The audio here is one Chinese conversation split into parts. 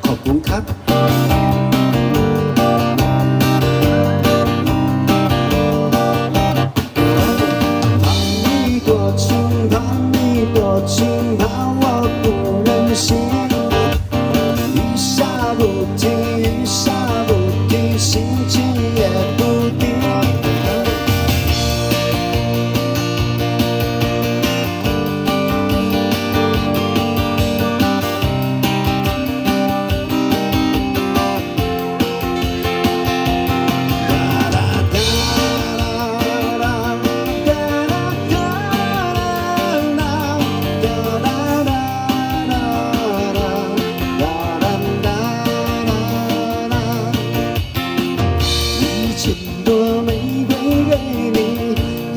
ขอบคุณครับ 怕我不忍心，一下不停，一下不停，心情也不定。朵玫瑰给你，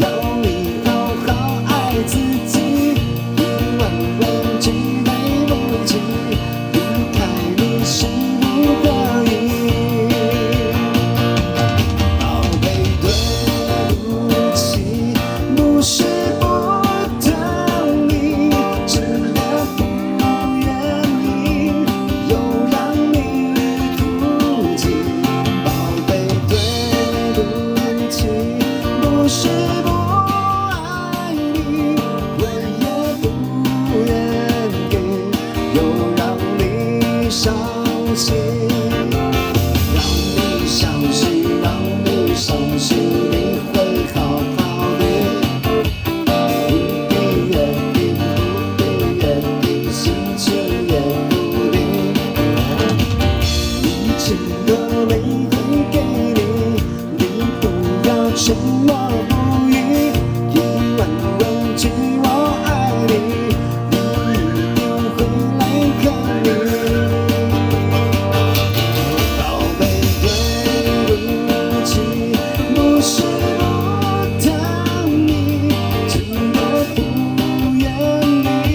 要你好好爱自己。1万人挤来不及，离开你是不可以。宝贝，对不起，不是不疼你，只是不愿意又让你哭泣。宝贝，不是不爱你，我也不愿给，又让你伤心，让你相信，让你相信你会好好的。不必约定，不必约定，心情也不定。1千朵玫瑰给你，你不要沉默不语，1万人挤我爱你，你一定会来看你。宝贝，对不起，不是不疼你，只我不愿意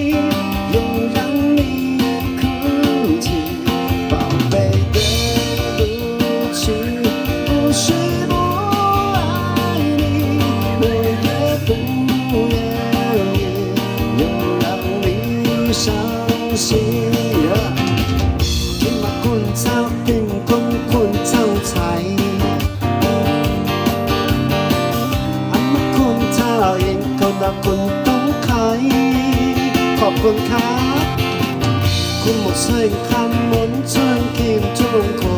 又让你哭泣。宝贝，对不起，不是不爱你，我也不愿意又让你伤心。天马滚草，天空滚草菜，อันมาคุณเท้าเองเขาตาคุณต้องใครขอบคุณครับคุณหมดเส้นคำมนต์ช่วยกินช่วงคอ